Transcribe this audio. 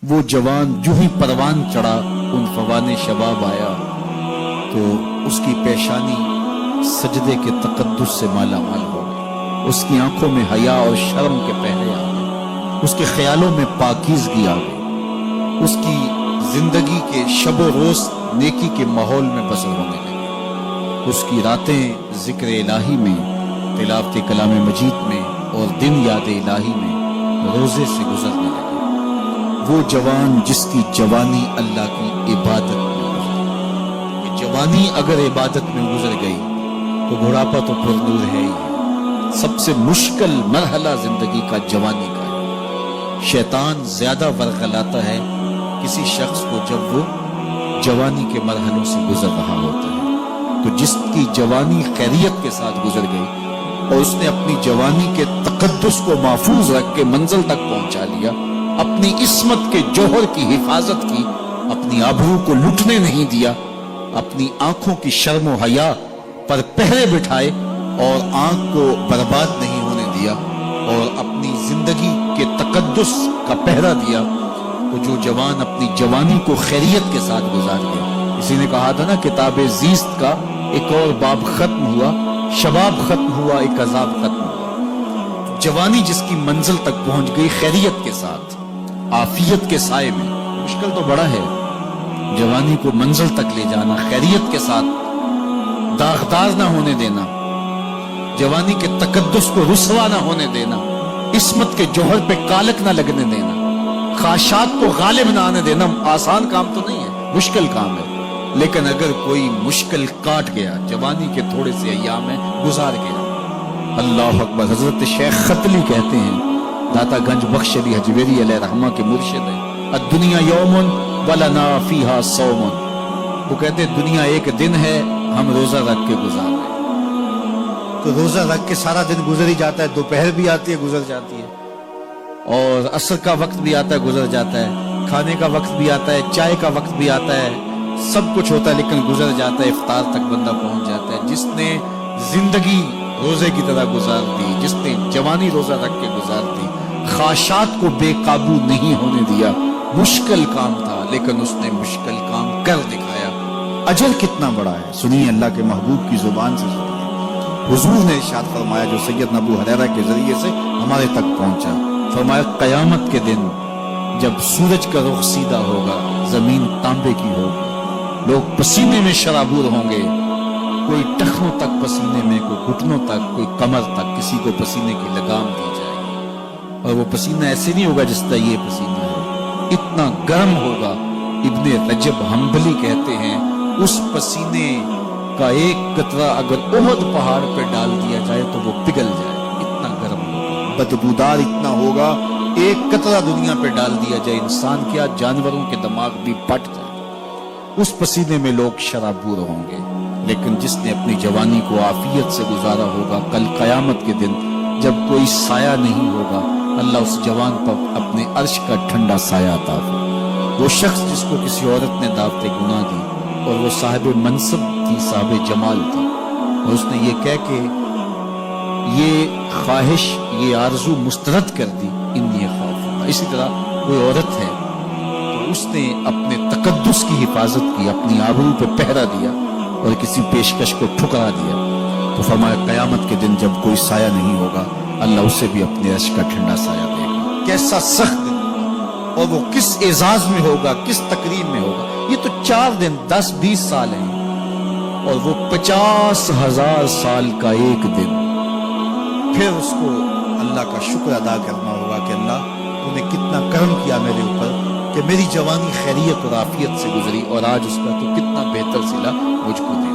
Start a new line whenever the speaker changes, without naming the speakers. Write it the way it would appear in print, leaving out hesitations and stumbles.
وہ جوان جو ہی پروان چڑھا ان فوان شباب آیا تو اس کی پیشانی سجدے کے تقدس سے مالا مال ہو گئی، اس کی آنکھوں میں حیا اور شرم کے پہرے آ گئے، اس کے خیالوں میں پاکیزگی آ گئی، اس کی زندگی کے شب و روز نیکی کے ماحول میں بسر ہونے لگی، اس کی راتیں ذکر الہی میں، تلاوت کلام مجید میں اور دن یاد الہی میں روزے سے گزرنے لگی۔ وہ جوان جس کی جوانی اللہ کی عبادت میں گزری، یہ جوانی اگر عبادت میں گزر گئی تو بڑھاپا تو پرنور ہے ہی۔ سب سے مشکل مرحلہ زندگی کا جوانی کا ہے۔ شیطان زیادہ ورغلاتا ہے کسی شخص کو جب وہ جوانی کے مرحلوں سے گزر رہا ہوتا ہے، تو جس کی جوانی خیریت کے ساتھ گزر گئی اور اس نے اپنی جوانی کے تقدس کو محفوظ رکھ کے منزل تک پہنچا لیا، اپنی عصمت کے جوہر کی حفاظت کی، اپنی آبرو کو لٹنے نہیں دیا، اپنی آنکھوں کی شرم و حیا پر پہرے بٹھائے اور آنکھ کو برباد نہیں ہونے دیا اور اپنی زندگی کے تقدس کا پہرا دیا، تو جو جوان اپنی جوانی کو خیریت کے ساتھ گزار گیا۔ کسی نے کہا تھا نا، کتاب زیست کا ایک اور باب ختم ہوا، شباب ختم ہوا، ایک عذاب ختم ہوا۔ جوانی جس کی منزل تک پہنچ گئی خیریت کے ساتھ، عافیت کے سائے میں، مشکل تو بڑا ہے جوانی کو منزل تک لے جانا، خیریت کے ساتھ، داغدار نہ ہونے دینا، جوانی کے تقدس کو رسوا نہ ہونے دینا، عصمت کے جوہر پہ کالک نہ لگنے دینا، خواہشات کو غالب نہ آنے دینا۔ آسان کام تو نہیں ہے، مشکل کام ہے، لیکن اگر کوئی مشکل کاٹ گیا، جوانی کے تھوڑے سے ایام میں گزار گیا، اللہ اکبر۔ حضرت شیخ ختلی کہتے ہیں، داتا گنج بخش علی حجویری علیہ رحمہ کے مرشد ہیں، الدنیا یوم ولنا فیہا صوم، وہ کہتے ہیں دنیا ایک دن ہے، ہم روزہ رکھ کے گزار رہے ہیں۔ تو روزہ رکھ کے سارا دن گزر ہی جاتا ہے، دوپہر بھی آتی ہے گزر جاتی ہے، اور عصر کا وقت بھی آتا ہے گزر جاتا ہے، کھانے کا وقت بھی آتا ہے، چائے کا وقت بھی آتا ہے، سب کچھ ہوتا ہے لیکن گزر جاتا ہے، افطار تک بندہ پہنچ جاتا ہے۔ جس نے زندگی روزے کی طرح گزار دی، جس نے جوانی روزہ رکھ کے گزار دی، خواہشات کو بے قابو نہیں ہونے دیا، مشکل کام تھا لیکن اس نے مشکل کام کر دکھایا۔ اجر کتنا بڑا ہے، سنیے اللہ کے محبوب کی زبان سے سنیے۔ حضور نے ارشاد فرمایا جو سیدنا ابو ہریرہ کے ذریعے سے ہمارے تک پہنچا، فرمایا قیامت کے دن جب سورج کا رخ سیدھا ہوگا، زمین تانبے کی ہوگی، لوگ پسینے میں شرابور ہوں گے، کوئی ٹخنوں تک پسینے میں، کوئی گھٹنوں تک، کوئی کمر تک، کسی کو پسینے کی لگام دی جائے گی، اور وہ پسینہ ایسے نہیں ہوگا جس طرح یہ پسینہ ہے، اتنا گرم ہوگا۔ ابن رجب حنبلی کہتے ہیں اس پسینے کا ایک قطرہ اگر احد پہاڑ پہ ڈال دیا جائے تو وہ پگھل جائے، اتنا گرم ہوگا، بدبودار اتنا ہوگا، ایک قطرہ دنیا پہ ڈال دیا جائے، انسان کیا جانوروں کے دماغ بھی پھٹ جائے، اس پسینے میں لوگ شرابور ہوں گے۔ لیکن جس نے اپنی جوانی کو عافیت سے گزارا ہوگا، کل قیامت کے دن جب کوئی سایہ نہیں ہوگا، اللہ اس جوان پر اپنے عرش کا ٹھنڈا سایہ عطا فرمائے۔ وہ شخص جس کو کسی عورت نے دعوت گناہ دی اور وہ صاحب منصب تھی، صاحب جمال تھی، اور اس نے یہ کہہ کے یہ خواہش، یہ آرزو مسترد کر دی، انی خاف۔ اسی طرح کوئی عورت ہے تو اس نے اپنے تقدس کی حفاظت کی، اپنی آبرو پہ پہرا دیا اور کسی پیشکش کو ٹھکرا دیا، تو فرمایا قیامت کے دن جب کوئی سایہ نہیں ہوگا، اللہ اسے بھی اپنے عرش کا ٹھنڈا سایہ دے گا۔ کیسا سخت دن ہوگا، اور وہ کس اعزاز میں ہوگا، کس تکریم میں ہوگا۔ یہ تو 4 دن 10-20 سال ہیں، اور وہ 50,000 سال کا ایک دن۔ پھر اس کو اللہ کا شکر ادا کرنا ہوگا کہ اللہ تو نے کتنا کرم کیا میرے اوپر کہ میری جوانی خیریت اور عافیت سے گزری، اور آج اس کا تو کتنا بہتر صلہ مجھ کو دے۔